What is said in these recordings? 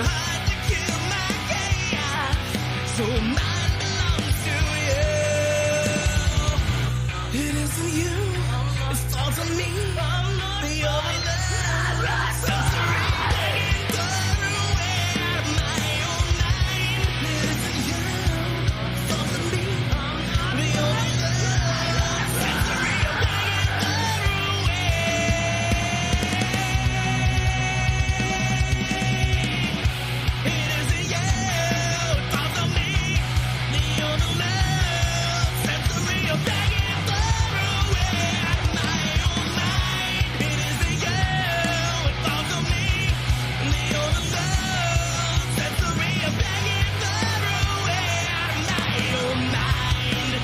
hard to kill my chaos, so mine belongs to you. It isn't you, it falls on me. You're the sensory taking far away out of my own mind. It isn't you, it falls on me. You're the sensory taking far away. It isn't you, it falls on me. You're the love sensory taking far away out of my own mind. It isn't you, it falls on me. You're the love sensory taking far away out of my own mind.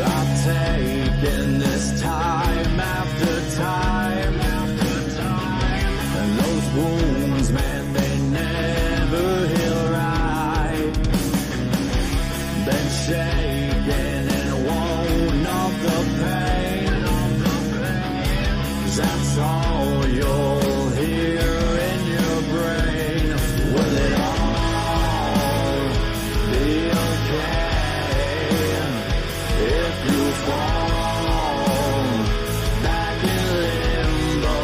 I've taken this time after time after time, and those wounds, man, they never heal right. Been shaken and won't of the pain. That's all you'll hear in your brain. Will it all be okay? If you fall back in limbo,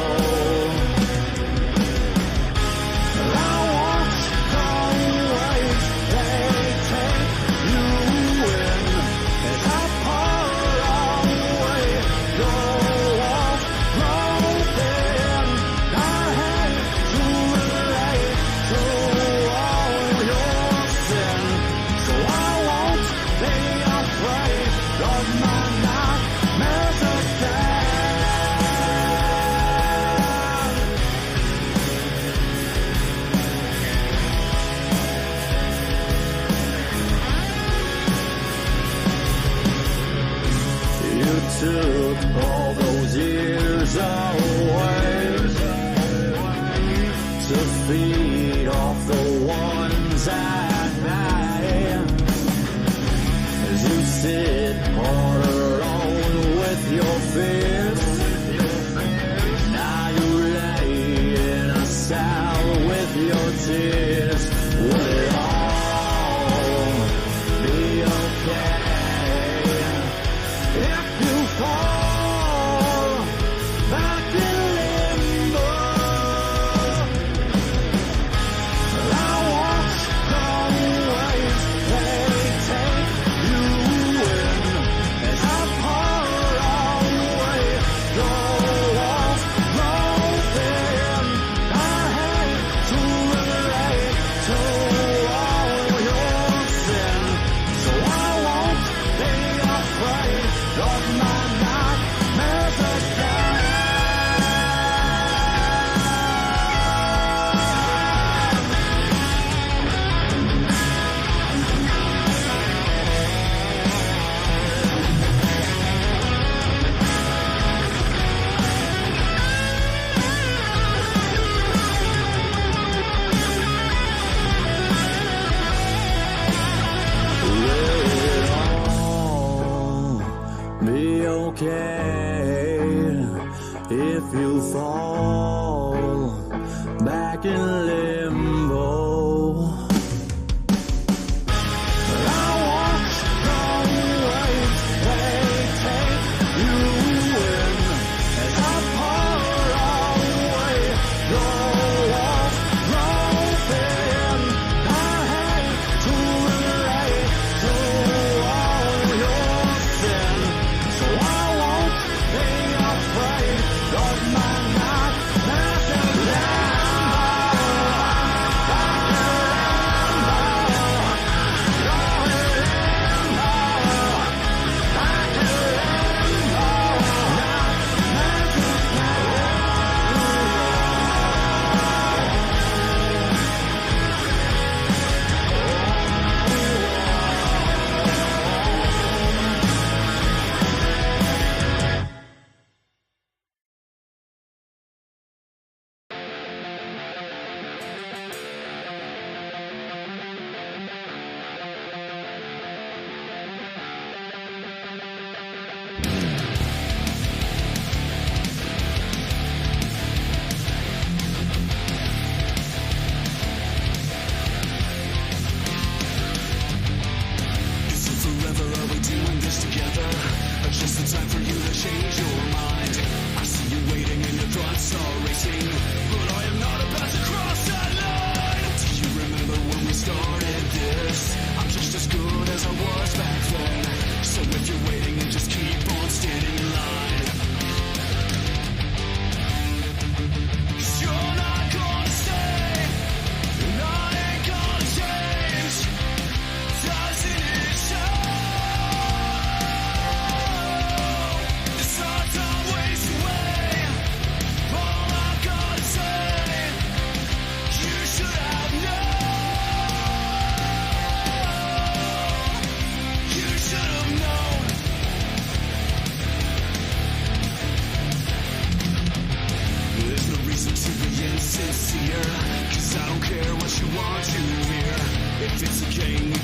I watch the waves they take you in as I pour away your walls broken. I hate to relate to all your sin, so I won't be afraid of my nightmares again. You took all those years away to feed off the ones at night. As you sit all alone with your fears, now you lay in a cell with your tears. Will it all be okay if you fall back in limbo? I watch the waves they take you in as I pour away your walls broken. I hate to relate to all your sin, so I won't be afraid of my nightmares again. Will it all be okay if you fall back in limbo? I watch the waves they take you in as I pour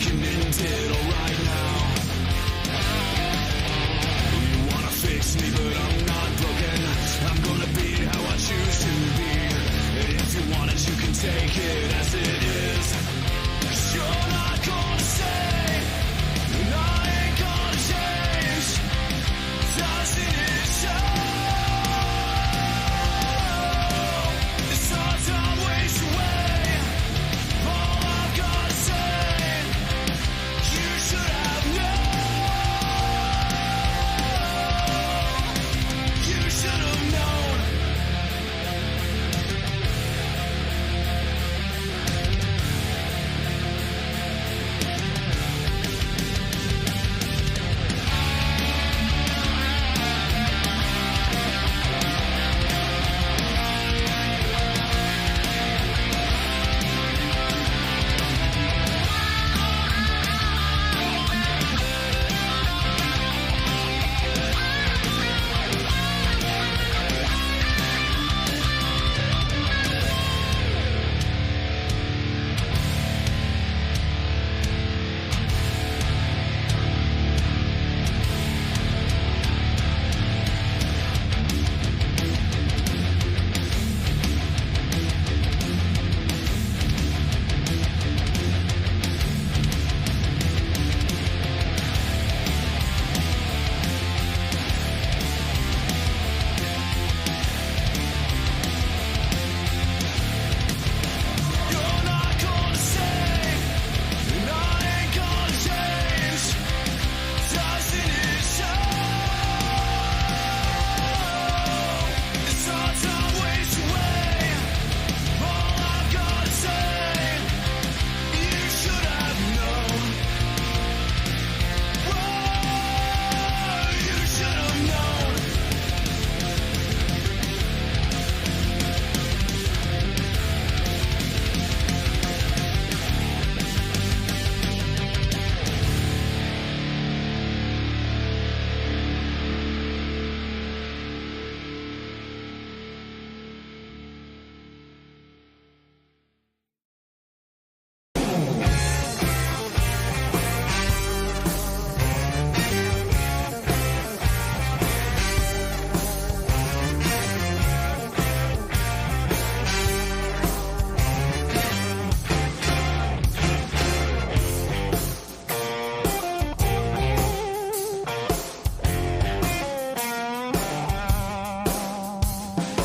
can end it all right now. You wanna fix me, but I'm not broken. I'm gonna be how I choose to be. If you want it, you can take it as it is. 'Cause you're not gonna stay, and I ain't gonna change. Doesn't it show? This hard time waste away. All I've gotta say, you should have known. You should have known. You're not gonna stay, and I ain't gonna change. Doesn't it show? This hard time waste away. All I've gotta say, you should have known. Whoa, you should have known.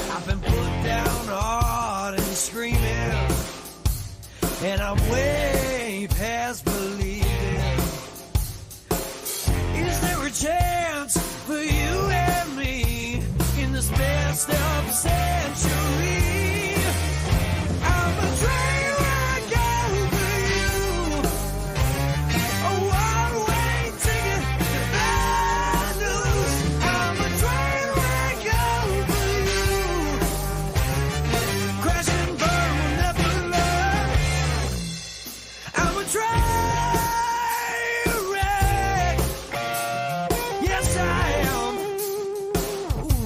I've been put down hard and screaming, and I'm way past believing. Is there a chance for you and me in this messed up century? I'm a train wreck over you, a one-way ticket to bad news. I'm a train wreck over you, crash and burn, we'll never learn. I'm a train wreck, yes I am. Ooh.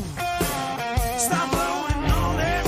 Stop blowing on that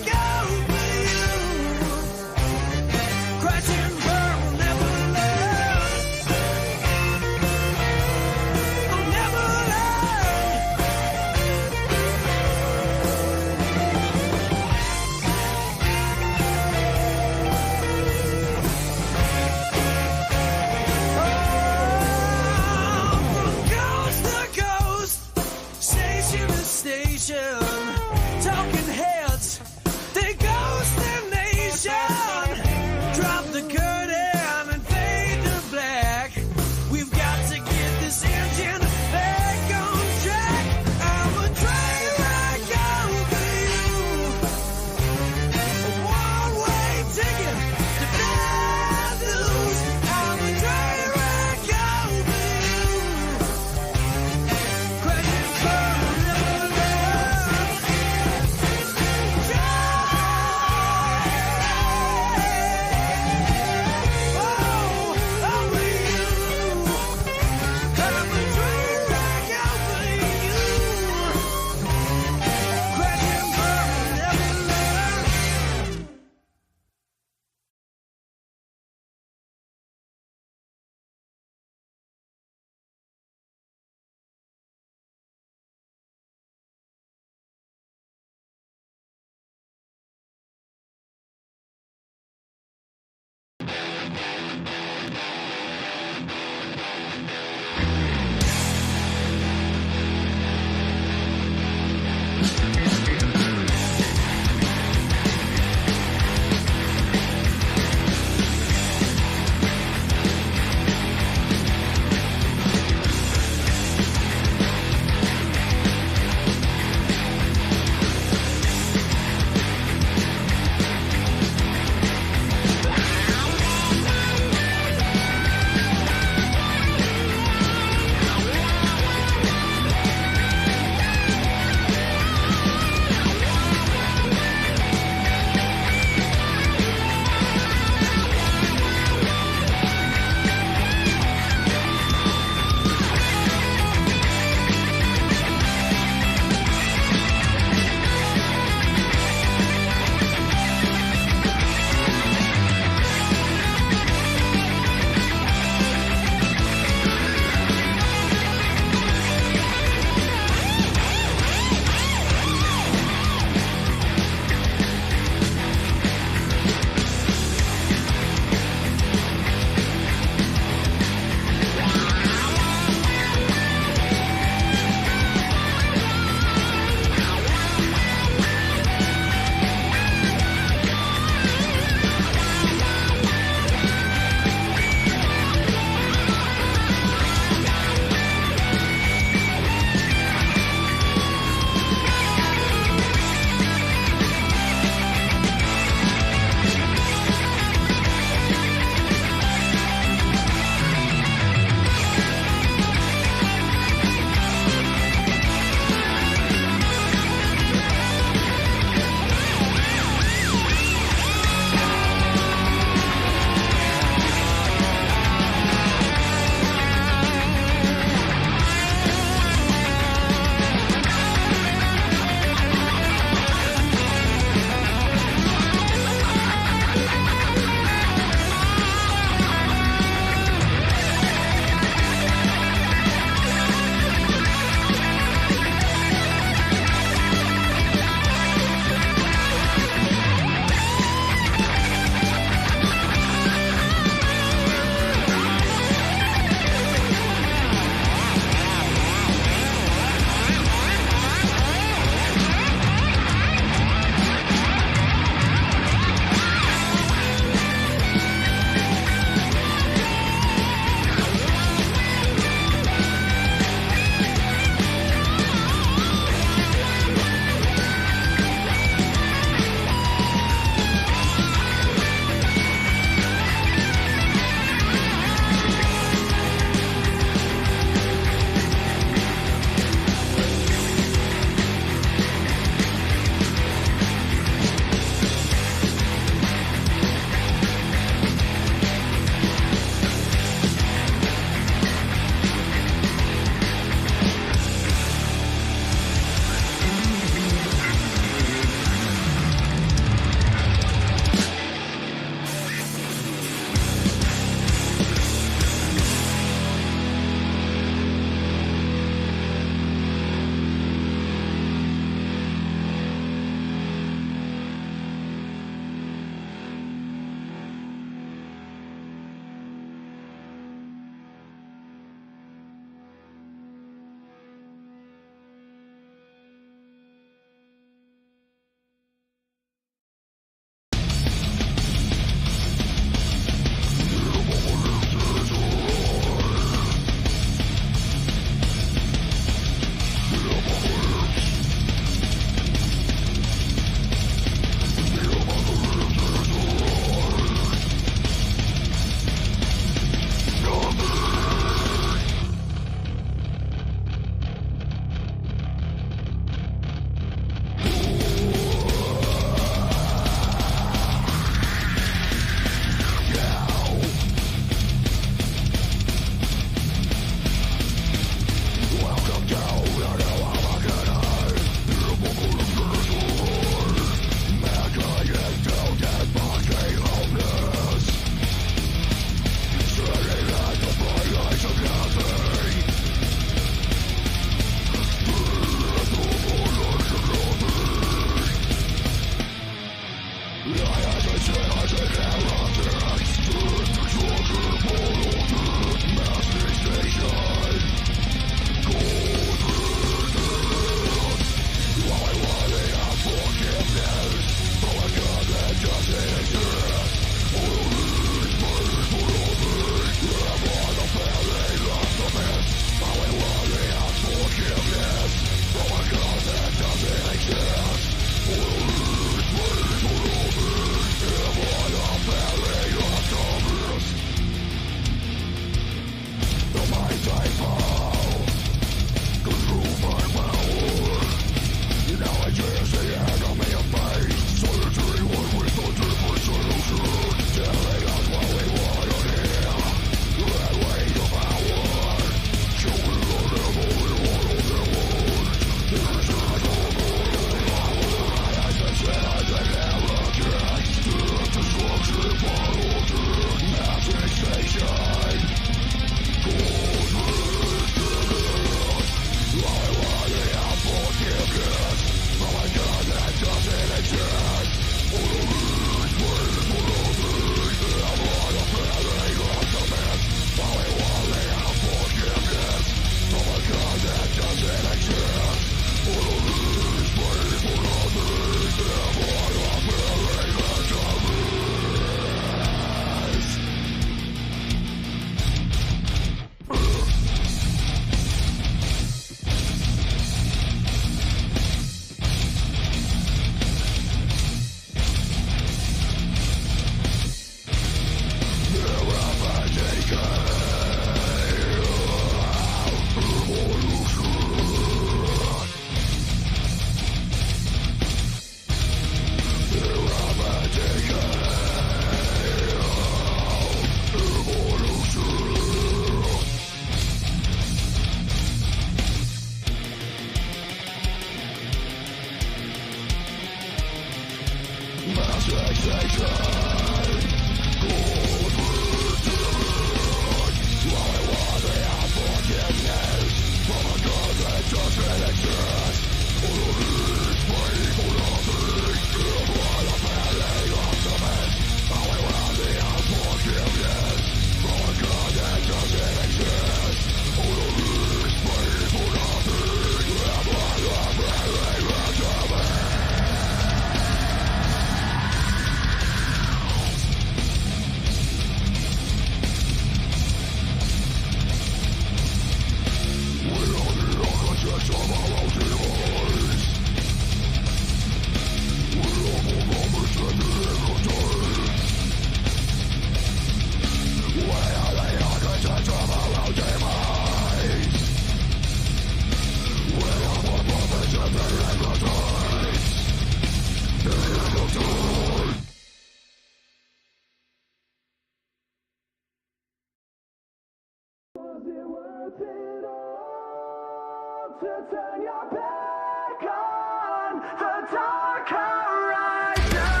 it all to turn your back on the dark horizon.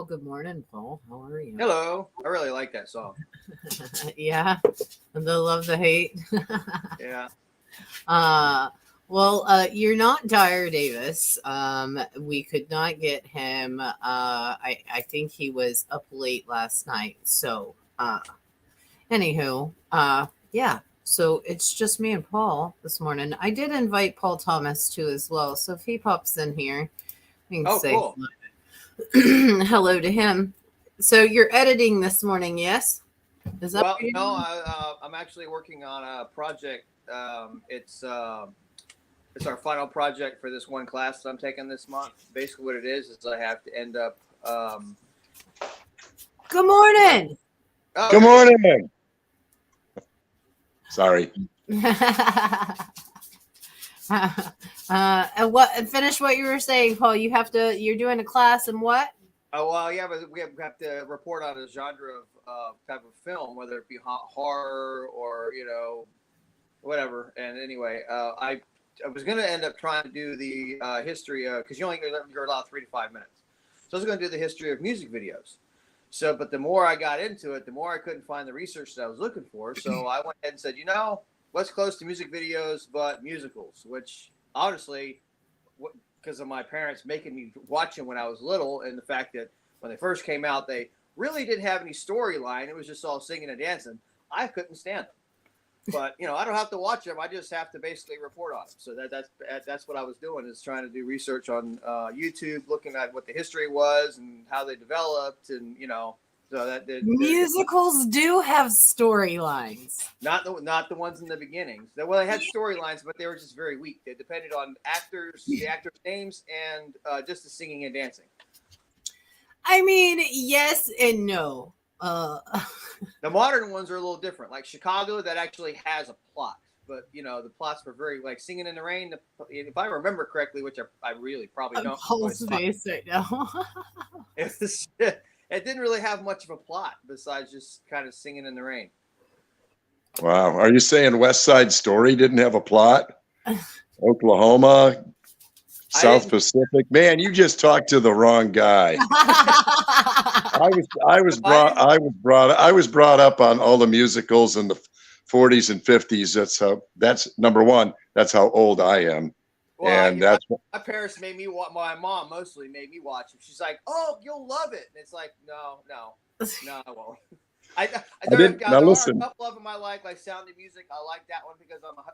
Well, good morning, Paul. How are you? Hello. I really like that song. Yeah, the love, the hate. Yeah. You're not Dyer Davis. We could not get him. I think he was up late last night. So, anywho, yeah. So it's just me and Paul this morning. I did invite Paul Thomas too as well. So if he pops in here, we can Oh, say cool. hello to him. So you're editing this morning, yes? Is that Well, what you're no, doing? I'm actually working on a project. It's our final project for this one class that I'm taking this month. Basically, what it is I have to end up. Good morning. Oh, Good morning. Sorry. Finish what you were saying, Paul. You're doing a class and what? Oh well, yeah, but we have to report on a genre of type of film, whether it be horror or whatever. And anyway, I was going to end up trying to do the history because you're allowed 3 to 5 minutes. So I was going to do the history of music videos. So, but the more I got into it, the more I couldn't find the research that I was looking for. So I went ahead and said, what's close to music videos but musicals, which honestly, because of my parents making me watch them when I was little, and the fact that when they first came out, they really didn't have any storyline. It was just all singing and dancing. I couldn't stand them. But I don't have to watch them. I just have to basically report on them. So that's what I was doing, is trying to do research on YouTube, looking at what the history was and how they developed, and so that Musicals do have storylines. not the ones in the beginnings. Well, they had storylines, but they were just very weak. They depended on the actors' names, and just the singing and dancing. I mean, yes and no. The modern ones are a little different. Like Chicago, that actually has a plot, but the plots were very like Singing in the Rain. If I remember correctly, which I really probably don't. Paul's face right now. It didn't really have much of a plot besides just kind of Singing in the Rain. Wow. Are you saying West Side Story didn't have a plot? Oklahoma, South Pacific. Man, you just talked to the wrong guy. I was brought up on all the musicals in the 40s and 50s. That's number one. That's how old I am. Well, and that's my parents made me watch. My mom mostly made me watch them. She's like, "Oh, you'll love it." And it's like, no, I won't. There are a couple of them I like Sound of Music. I like that one because I'm a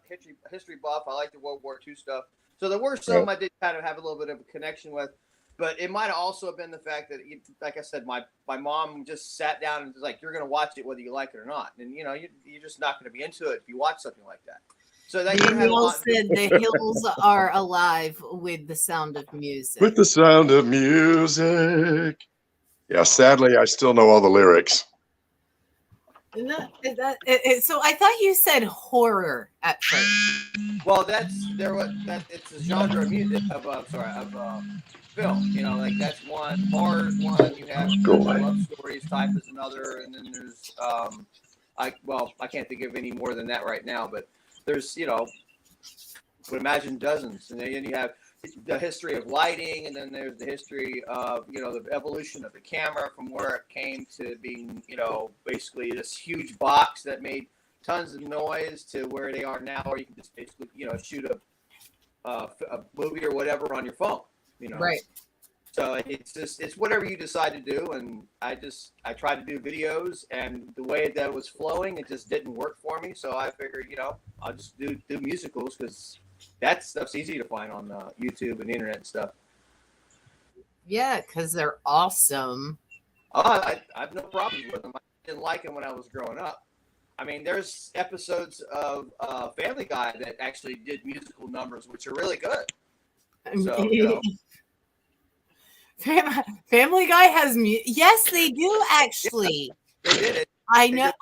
history buff. I like the World War II stuff. So there were some I did kind of have a little bit of a connection with, but it might have also been the fact that, like I said, my mom just sat down and was like, "You're going to watch it whether you like it or not," and you're just not going to be into it if you watch something like that. So that Daniel said the hills are alive with the sound of music. With the sound of music. Yeah, sadly, I still know all the lyrics. So I thought you said horror at first. Well, it's a genre of music of film. Like that's one. Horror is one. You have love stories type is another, and then there's I can't think of any more than that right now, but there's would imagine dozens, and then you have the history of lighting, and then there's the history of the evolution of the camera from where it came to being basically this huge box that made tons of noise to where they are now, where you can just basically shoot a movie or whatever on your phone. Right. So it's whatever you decide to do, and I tried to do videos, and the way that was flowing, it just didn't work for me. So I figured, I'll just do musicals because that stuff's easy to find on YouTube and the internet and stuff. Yeah, because they're awesome. Oh, I have no problem with them. I didn't like them when I was growing up. I mean, there's episodes of Family Guy that actually did musical numbers, which are really good. So, Family Guy has yes, they do actually. They did it. I know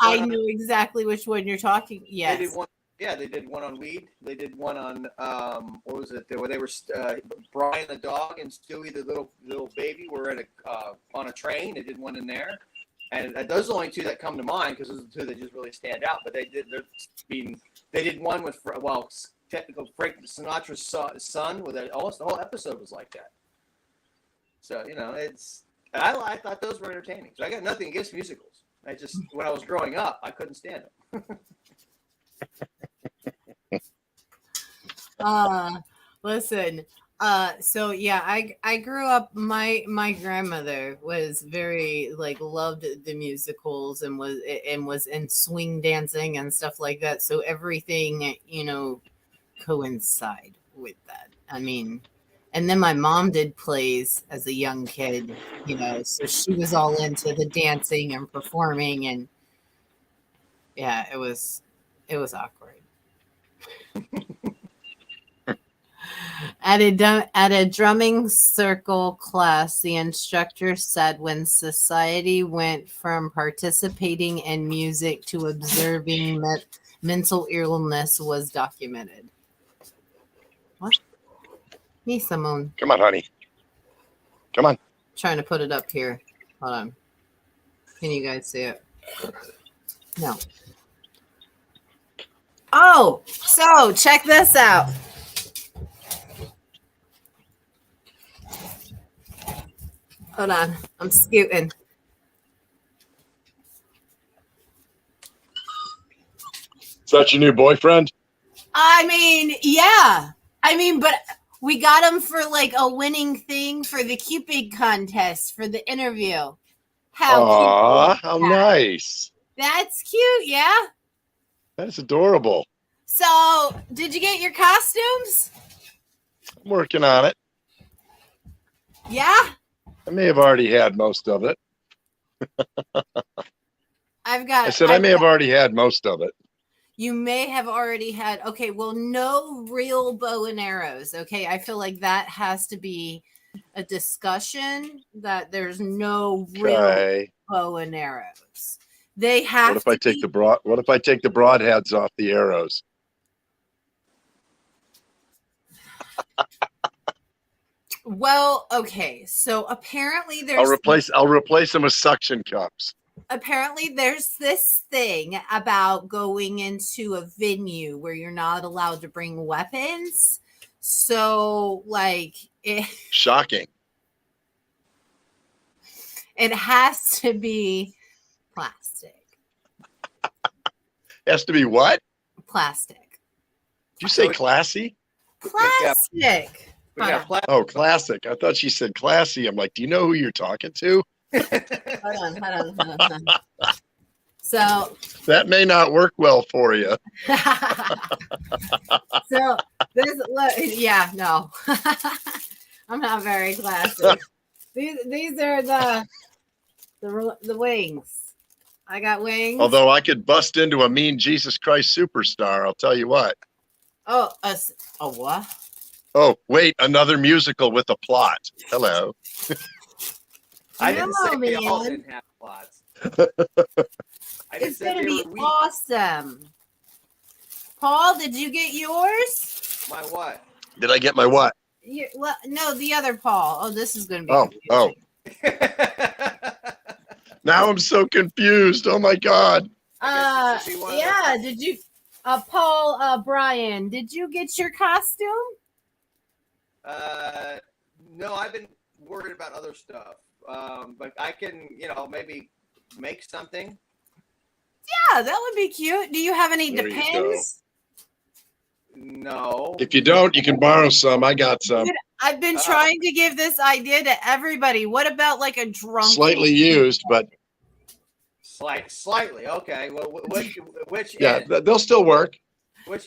exactly which one you're talking. Yes. They did one. Yeah, they did one on weed. They did one on what was it? Where they were Brian the dog and Stewie the little baby were at on a train. They did one in there, and those are the only two that come to mind because those are the two that just really stand out. But they did one with Frank Sinatra's son with almost the whole episode was like that. So I thought those were entertaining. So I got nothing against musicals. I just, when I was growing up, I couldn't stand them. Listen. So yeah, I grew up. My grandmother was very like loved the musicals and was in swing dancing and stuff like that. So everything coincide with that. I mean, and then my mom did plays as a young kid, so she was all into the dancing and performing, and yeah, it was awkward. At a drumming circle class, the instructor said when society went from participating in music to observing mental illness was documented. What? Me, Simone. Come on, honey. Come on. Trying to put it up here. Hold on. Can you guys see it? No. Oh, so check this out. Hold on. I'm scooting. Is that your new boyfriend? I mean, yeah. But we got him for like a winning thing for the Cupid contest for the interview. How cute. how nice. That's cute, yeah? That's adorable. So, did you get your costumes? I'm working on it. Yeah? I may have already had most of it. I said I may have already had most of it. You may have already had. Okay, well, no real bow and arrows. Okay, I feel like that has to be a discussion that there's no real bow and arrows. They have. What if I take the broadheads off the arrows? Well, okay. So apparently there's. I'll replace them with suction cups. Apparently there's this thing about going into a venue where you're not allowed to bring weapons. So like Shocking. It has to be plastic. Has to be what? Plastic. Did you say classy? Plastic. Oh, classic. I thought she said classy. I'm like, do you know who you're talking to? Hold on. So that may not work well for you. So this, yeah, no, I'm not very classy. These are the wings. I got wings. Although I could bust into a mean Jesus Christ superstar, I'll tell you what. Oh, a what? Oh, wait, another musical with a plot. Hello. I didn't say they all didn't have plots. It's going to be awesome. Paul, did you get yours? My what? Did I get my what? Well, no, the other Paul. Oh, this is going to be Now I'm so confused. Oh, my God. Yeah, did you, Paul, Brian, did you get your costume? No, I've been worried about other stuff. But I can, maybe make something. Yeah, that would be cute. Do you have any Depends? No. If you don't, you can borrow some. I got some. Dude, I've been trying to give this idea to everybody. What about like a drunk? Slightly used, but. Slightly. Okay. Well, which yeah, end? They'll still work.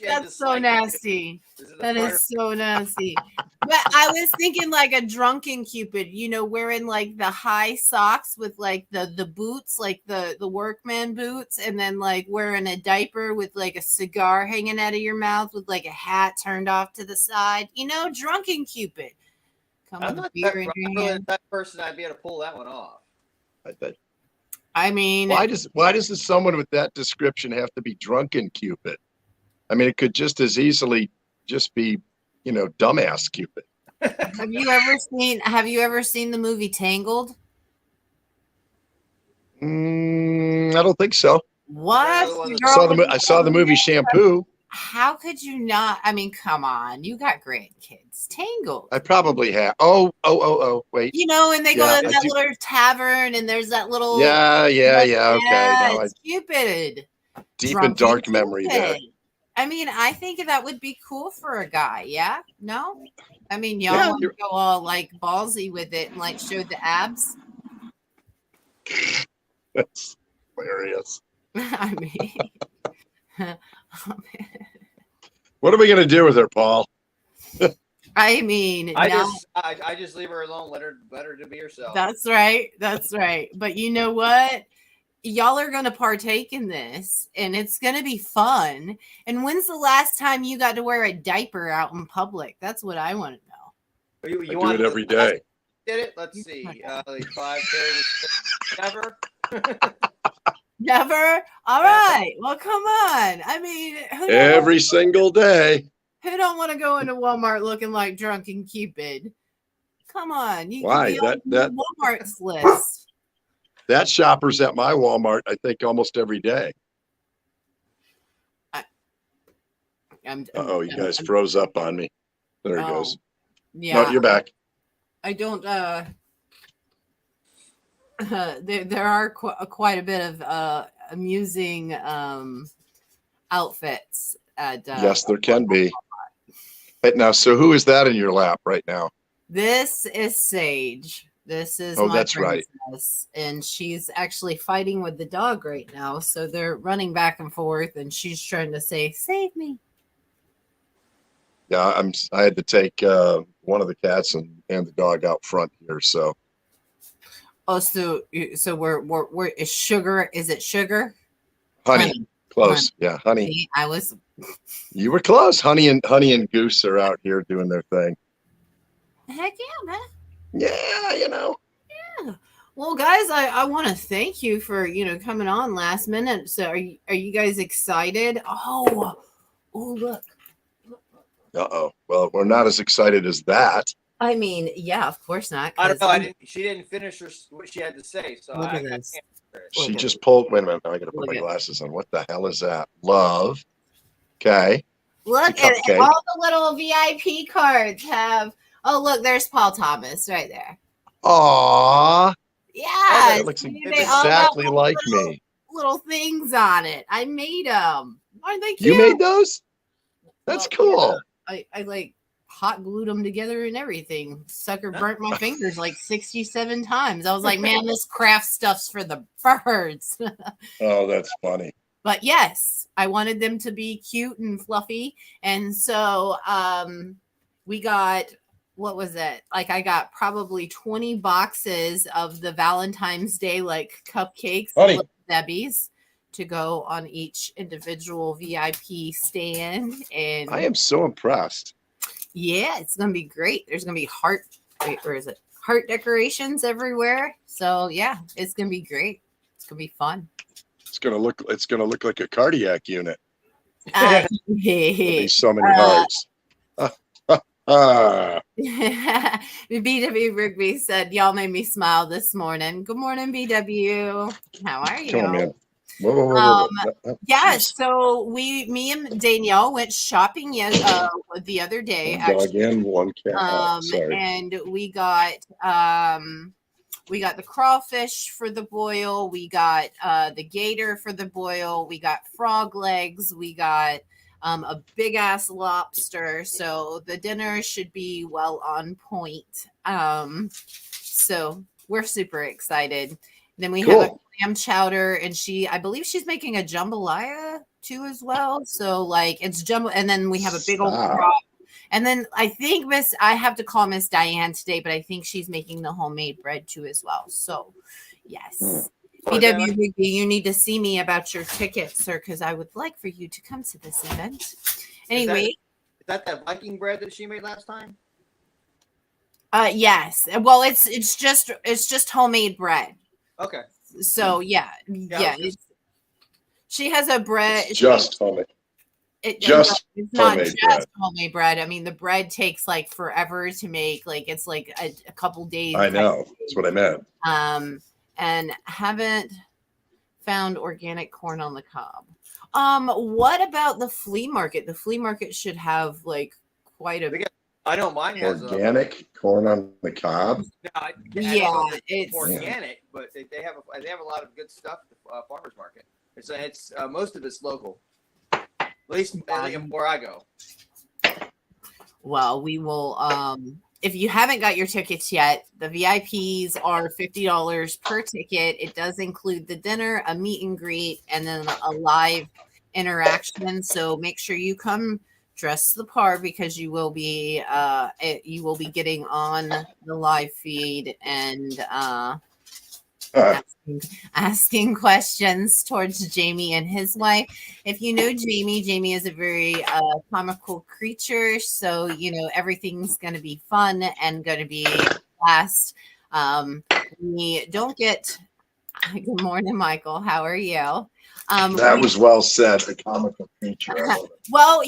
That's so nasty. That is so nasty. But I was thinking like a drunken Cupid, wearing like the high socks with like the boots, like the workman boots, and then like wearing a diaper with like a cigar hanging out of your mouth with like a hat turned off to the side. Drunken Cupid. I'm not that person. I'd be able to pull that one off. I mean, why does someone with that description have to be drunken Cupid? I mean, it could just as easily just be, dumbass Cupid. Have you ever seen the movie Tangled? I don't think so. What? I saw the movie Shampoo. How could you not? I mean, come on. You got grandkids. Tangled. I probably have. Wait. You know, and they go Yeah, to I that do. little tavern and there's that little. Yeah. Okay. Now It's Cupid. deep and Drunken dark memory there. Cupid. I mean, I think that would be cool for a guy. Yeah? No? I mean, y'all Yeah, want to you're- go all like ballsy with it and like show the abs? That's hilarious. I mean, What are we gonna do with her, Paul? I mean, I just leave her alone. Let her to be herself. that's right. That's right. But you know what? Y'all are going to partake in this and it's going to be fun. And when's the last time you got to wear a diaper out in public? That's what I want to know. You I do want it every day. Did it? Let's see. Like 5:30. Never. Never? All right. Well, come on. I mean, Every single day. who don't want to go into Walmart looking like Drunken Cupid? Come on. You Why? can be That on Walmart's list. that shopper's at my Walmart, I think, almost every day. You guys froze up on me. There he goes. Yeah. No, you're back. I don't there are quite a bit of amusing outfits at Yes, there can be. Right now, so who is that in your lap right now? This is Sage. This is Oh, my that's right. princess, and she's actually fighting with the dog right now. So they're running back and forth, and she's trying to say, "Save me." Yeah, I had to take one of the cats and the dog out front here. So Oh, so we're is Sugar? Is it Sugar? honey, close. Yeah, honey. See, I was. You were close. Honey and Goose are out here doing their thing. Heck yeah, man. Yeah, you know. Yeah. Well, guys, I want to thank you for coming on last minute. So are you guys excited? Oh, look. Uh-oh. Well, we're not as excited as that. I mean, yeah, of course not. I don't know. She didn't finish what she had to say. So Look I at this. can't hear it. She just pulled. Wait a minute. Now I got to put Look my at- glasses on. What the hell is that? Love. Okay. Look It's a at cupcake. all the little VIP cards have. Oh, look, there's Paul Thomas right there. Aw. Yeah, That looks see, they all got exactly like me. little things on it. I made them. Aren't they cute? You made those? That's Well, cool. yeah. I like hot glued them together and everything. Sucker burnt my fingers like 67 times. I was like, man, this craft stuff's for the birds. Oh, that's funny. But yes, I wanted them to be cute and fluffy. And so we got, what was it? Like I got probably 20 boxes of the Valentine's Day like cupcakes, Honey. Little Debbie's, to go on each individual VIP stand. And I am so impressed. yeah, it's gonna be great. There's gonna be heart heart decorations everywhere. So yeah, it's gonna be great. It's gonna be fun. It's gonna look like a cardiac unit. Uh, There'll be so many hearts. BW Rigby said, "Y'all made me smile this morning." Good morning, BW. How are you? Come on, man. Whoa. Yeah, so me and Danielle went shopping the other day. One dog in, one cat. Sorry. And we got the crawfish for the boil. We got the gator for the boil. We got frog legs. We got a big ass lobster. So the dinner should be well on point. So we're super excited. Then we have a clam chowder, and I believe she's making a jambalaya too as well. So like it's jumbo, and then we have a big old crop. And then I think I have to call Miss Diane today, but I think she's making the homemade bread too as well. So yes. BW Rigby, you need to see me about your tickets, sir, because I would like for you to come to this event. Anyway. Is that Viking bread that she made last time? Yes. Well, it's just homemade bread. Okay. So yeah. She has a bread. It's just homemade. It's not homemade just bread. homemade bread. I mean, the bread takes like forever to make. Like it's like a couple days. I know. That's what I meant. And haven't found organic corn on the cob. What about the flea market? The flea market should have like quite a. I know mine has Organic corn on the cob. I Yeah, don't know if it's organic, but they have a lot of good stuff at the farmers market. It's most of it's local, at least where I go. well. We will. If you haven't got your tickets yet, the VIPs are $50 per ticket. It does include the dinner, a meet and greet, and then a live interaction. So make sure you come dress the part because you will be getting on the live feed and asking questions towards Jamie and his wife. If you know Jamie is a very comical creature, so everything's going to be fun and going to be fast. We don't get. Good morning, Michael. How are you? That was well said. A comical creature. Well,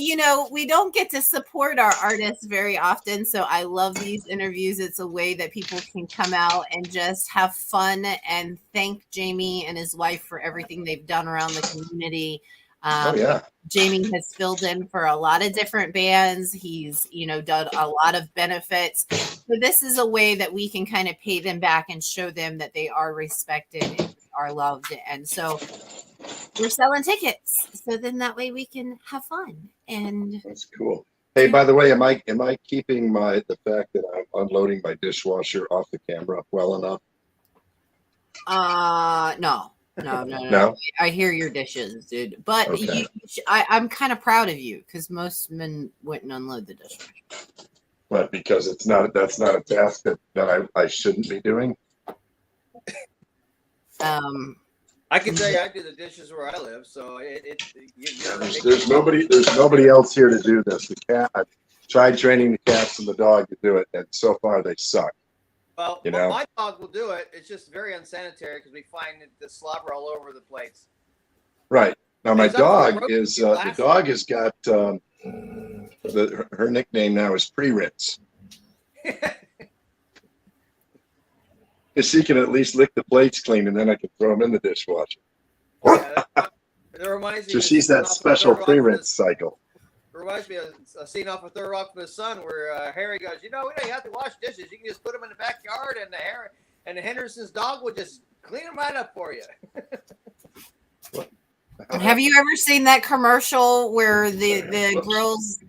we don't get to support our artists very often. So I love these interviews. It's a way that people can come out and just have fun and thank Jamie and his wife for everything they've done around the community. Jamie has filled in for a lot of different bands. He's, done a lot of benefits. So this is a way that we can kind of pay them back and show them that they are respected and are loved. And so we're selling tickets. So then that way we can have fun. And that's cool. Hey, by the way, am I keeping the fact that I'm unloading my dishwasher off the camera well enough? No. I hear your dishes, dude. But okay. I'm kind of proud of you because most men wouldn't unload the dishwasher. But because that's not a task that I shouldn't be doing. I can tell you, I do the dishes where I live, so there's nobody else here to do this. The cat. I've tried training the cats and the dog to do it, and so far they suck. Well, my dog will do it. It's just very unsanitary because we find the slobber all over the place. Right. Now my dog is the dog has got her nickname now is Pre-Rinse. Because she can at least lick the plates clean and then I can throw them in the dishwasher. Yeah, that reminds me. So she's that special pre-rinse cycle. It reminds me of a scene off of Third Rock from the Sun where Harry goes, we don't have to wash dishes. You can just put them in the backyard and the Henderson's dog will just clean them right up for you. Have you ever seen that commercial where the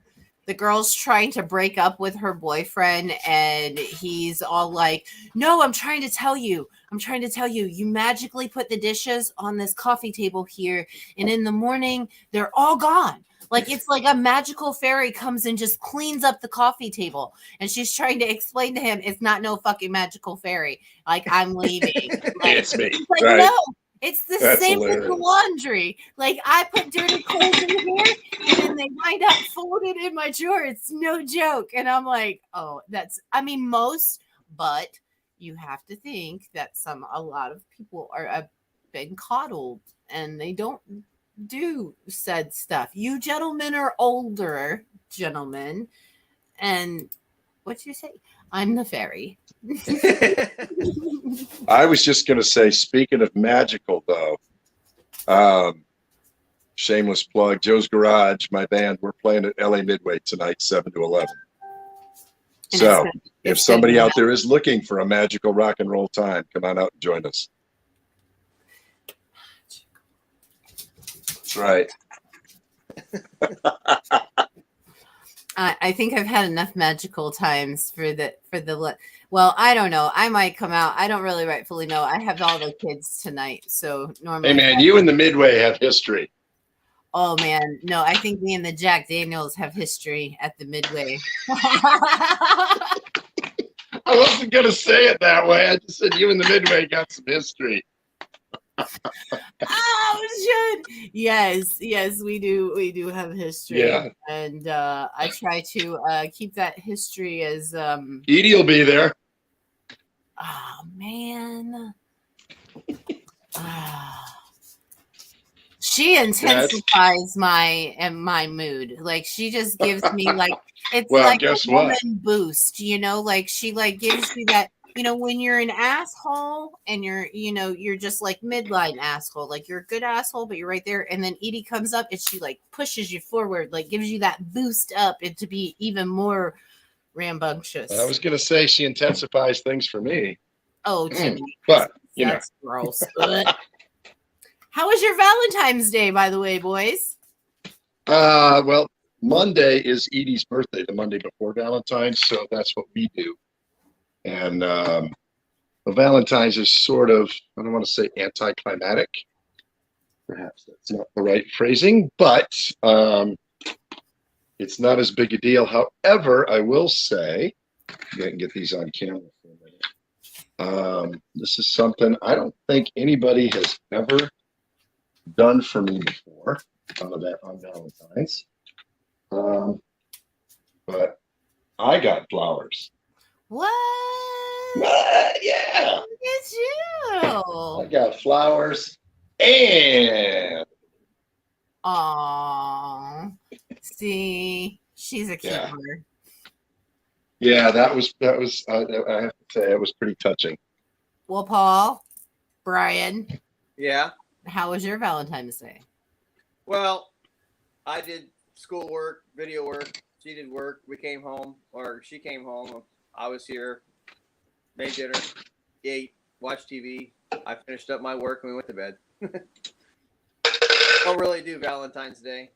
girl's trying to break up with her boyfriend and he's all like, no, I'm trying to tell you, you magically put the dishes on this coffee table here. And in the morning, they're all gone. Like, it's like a magical fairy comes and just cleans up the coffee table. And she's trying to explain to him, it's not no fucking magical fairy. Like, I'm leaving. Like, it's me. Like, right. No. It's the That's same hilarious. with the laundry. Like, I put dirty clothes in here and then they wind up folded in my drawer. It's no joke. And I'm like, oh, most, but you have to think that a lot of people have been coddled and they don't do said stuff. You gentlemen are older gentlemen. And what'd you say? I'm the fairy. I was just going to say, speaking of magical, though, shameless plug, Joe's Garage, my band, we're playing at LA Midway tonight, 7 to 11. So if somebody out there is looking for a magical rock and roll time, come on out and join us. That's right. I think I've had enough magical times for the well, I don't know. I might come out. I don't really rightfully know. I have all the kids tonight, so normally. Hey man, you and the Midway have history. Oh man, no, I think me and the Jack Daniels have history at the Midway. I wasn't gonna say it that way. I just said you and the Midway got some history. Oh shit! Yes, we do have history. Yeah, and I try to keep that history as Edie will be there. Oh man. She intensifies my mood. Like, she just gives me like, it's like guess a woman what? boost, like she like gives me that when you're an asshole and you're just like midline asshole, like you're a good asshole, but you're right there. And then Edie comes up and she like pushes you forward, like gives you that boost up and to be even more rambunctious. I was going to say she intensifies things for me. Oh, Jimmy. But, That's gross. How was your Valentine's Day, by the way, boys? Well, Monday is Edie's birthday, the Monday before Valentine's, so that's what we do. And the Valentine's is sort of, I don't want to say anticlimactic. Perhaps that's not the right phrasing, but it's not as big a deal. However, I will say, I can get these on camera for a minute. This is something I don't think anybody has ever done for me before on Valentine's. But I got flowers. What? Yeah. Look at you. I got flowers and Aw. See, she's a keeper. Yeah, that was I have to say it was pretty touching. Well, Paul, Brian, Yeah. how was your Valentine's Day? Well, I did schoolwork, video work. She did work. We came home, or she came home. I was here, made dinner, ate, watched TV. I finished up my work and we went to bed. Don't really do Valentine's Day,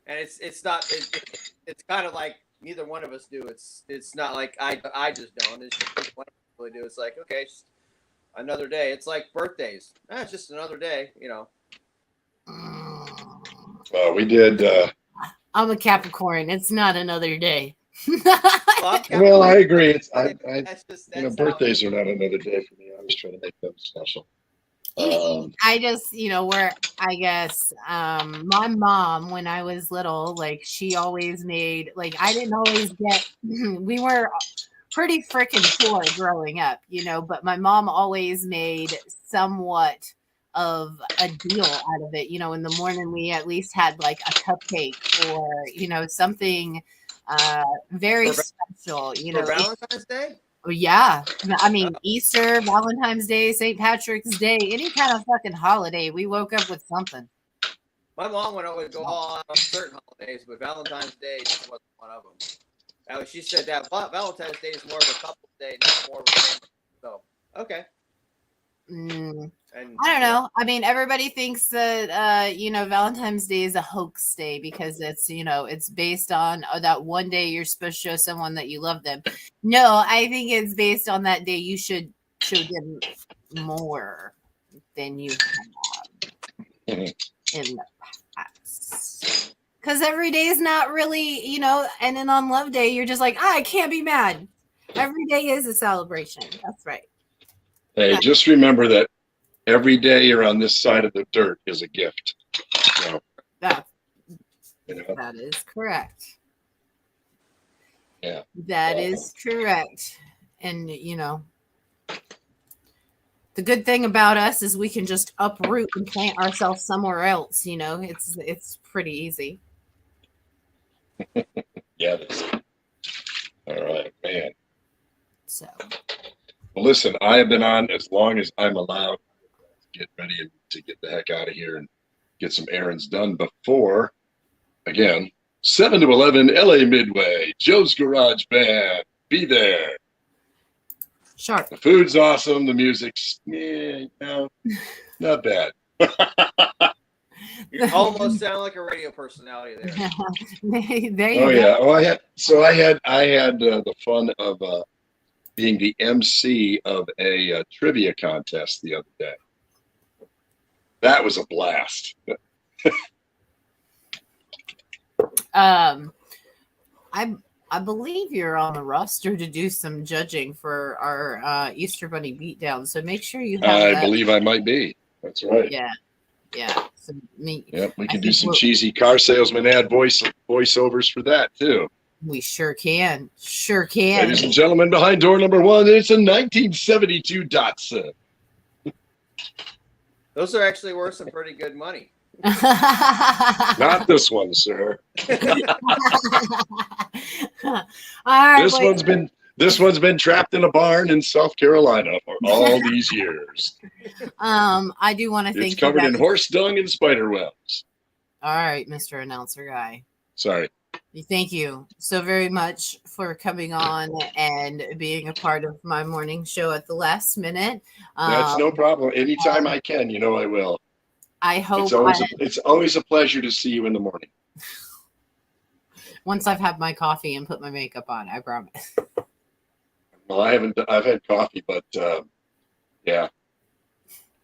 and it's not. It's kind of like neither one of us do. It's not like I just don't. It's just one of us really do. It's like, okay, it's another day. It's like birthdays. It's just another day, Well, we did. I'm a Capricorn. It's not another day. Well, I agree. It's That's birthdays are not another day for me. I always try to make them special. I just, I guess my mom, when I was little, like she always made, like I didn't always get, we were pretty freaking poor growing up, but my mom always made somewhat of a deal out of it. In the morning we at least had like a cupcake or, something very special, for Valentine's Day. Yeah, I mean Easter, Valentine's Day, St. Patrick's Day, any kind of fucking holiday, we woke up with something. My mom would always go all out on certain holidays, but Valentine's Day just wasn't one of them. She said that Valentine's Day is more of a couple day, not more of a family. So, okay. And, I don't know. I mean, everybody thinks that Valentine's Day is a hoax day because it's it's based on that one day you're supposed to show someone that you love them. No, I think it's based on that day you should show them more than you have in the past. Because every day is not really, and then on Love Day you're just like, I can't be mad. Every day is a celebration. That's right. Hey, just remember that every day you're on this side of the dirt is a gift. So, that is correct. Yeah. That is correct. And, the good thing about us is we can just uproot and plant ourselves somewhere else. It's pretty easy. Yeah. All right, man. So. Well, listen, I have been on as long as I'm allowed to get ready to get the heck out of here and get some errands done before, again, 7 to 11 LA Midway, Joe's Garage Band. Be there. Sharp. The food's awesome. The music's, not bad. You almost sound like a radio personality there. There you go. Yeah. Oh, I had the fun of being the MC of a trivia contest the other day. That was a blast. I believe you're on the roster to do some judging for our Easter Bunny beatdown. So make sure you have I that. believe I might be. That's right. Yeah. So we can do some cheesy car salesman ad voiceovers for that too. We sure can. Ladies and gentlemen, behind door number 1, it's a 1972 Datsun. Those are actually worth some pretty good money. Not this one, sir. All right, This one's been trapped in a barn in South Carolina for all these years. I do want to thank It's covered you in guys. horse dung and spider webs. All right, Mr. Announcer Guy. Sorry. Thank you so very much for coming on and being a part of my morning show at the last minute. That's no problem. Anytime I can, you know I will. I hope It's always a pleasure to see you in the morning. once I've had my coffee and put my makeup on, I promise. Well, I've had coffee, but yeah,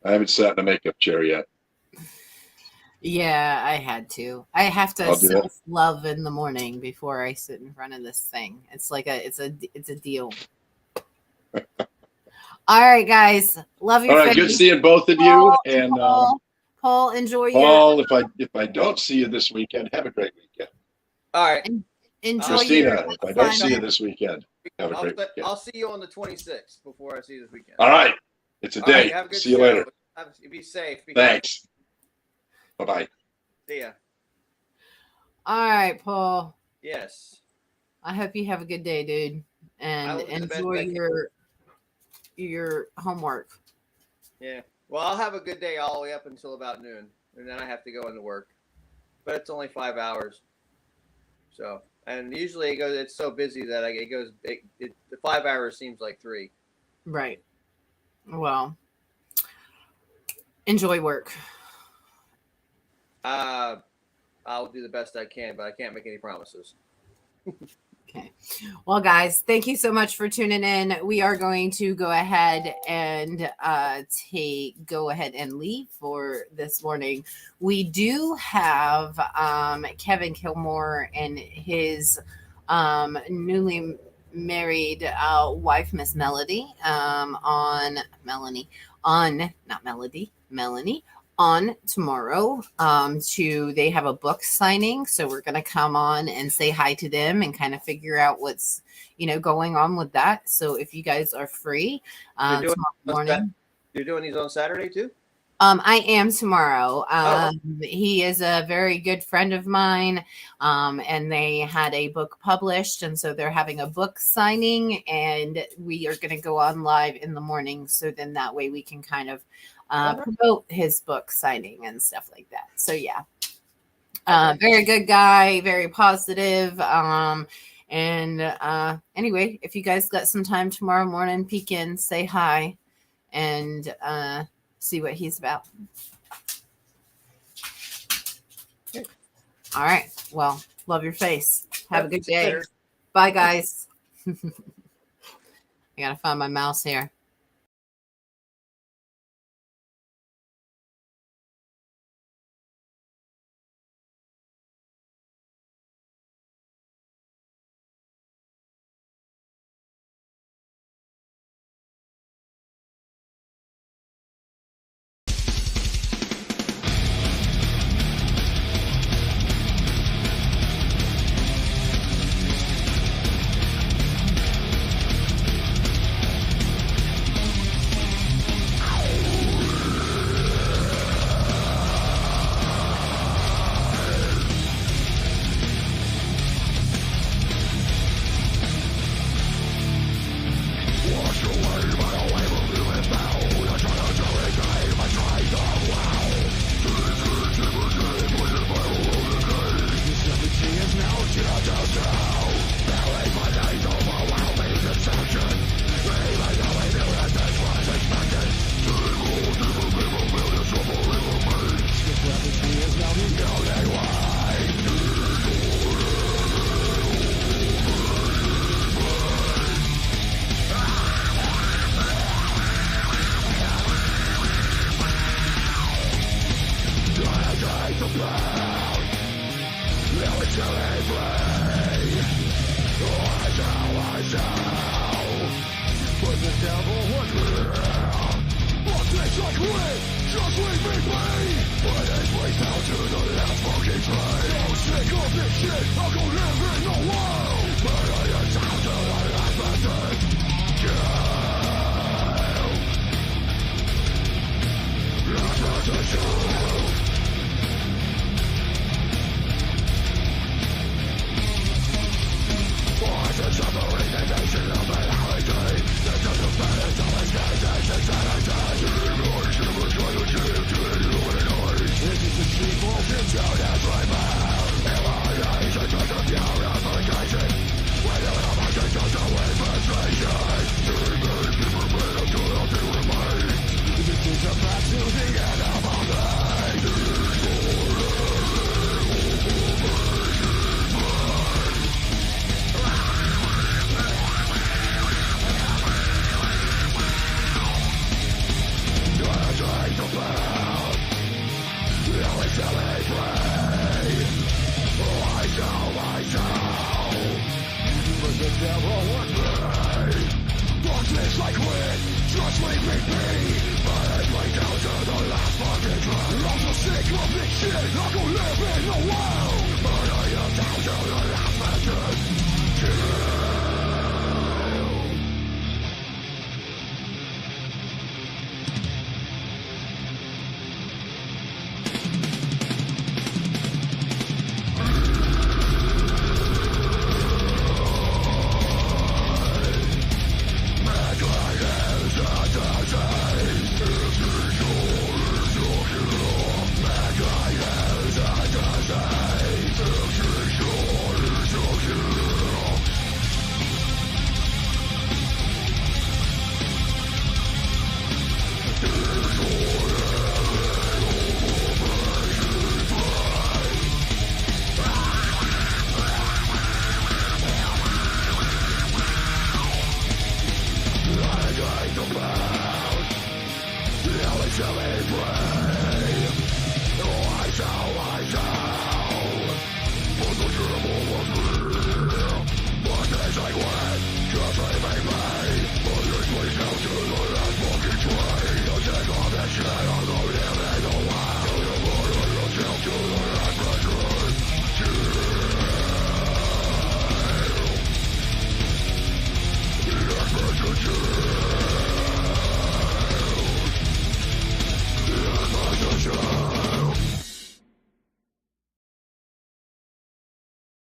I haven't sat in a makeup chair yet. Yeah, I had to. I have to I'll do that. self-love in the morning before I sit in front of this thing. It's like it's a deal. All right, guys. Love your All right, face. good seeing both of you. And Paul, enjoy your Paul, if I don't see you this weekend, have a great weekend. All right. enjoy Christina, your if I don't see you this weekend, have a great weekend. I'll see you on the 26th before I see you this weekend. All right, it's a All right, date. have a good See you show. later. Be safe. Be Thanks. Bye-bye. safe. See ya. All right, Paul. Yes. I hope you have a good day, dude, I and will do the best enjoy I can. your homework. Yeah. Well, I'll have a good day all the way up until about noon, and then I have to go into work. But it's only 5 hours. So, and usually it's so busy that the 5 hours seems like 3. Right. Well, enjoy work. I'll do the best I can, but I can't make any promises. Okay. Well, guys, thank you so much for tuning in. We are going to go ahead and go ahead and leave for this morning. We do have Kevin Kilmore and his newly married wife, Miss Melody, Melanie on tomorrow. They have a book signing, so we're gonna come on and say hi to them and kind of figure out what's going on with that. So if you guys are free You're doing tomorrow morning. You're doing these on Saturday too? I am tomorrow. Oh. He is a very good friend of mine, and they had a book published, and so they're having a book signing, and we are going to go on live in the morning. So then that way we can kind of promote his book signing and stuff like that. So yeah, very good guy, very positive. Anyway, if you guys got some time tomorrow morning, peek in, say hi, and see what he's about. All right. Well, love your face. Have a good day. Bye, guys. I gotta find my mouse here. Adventure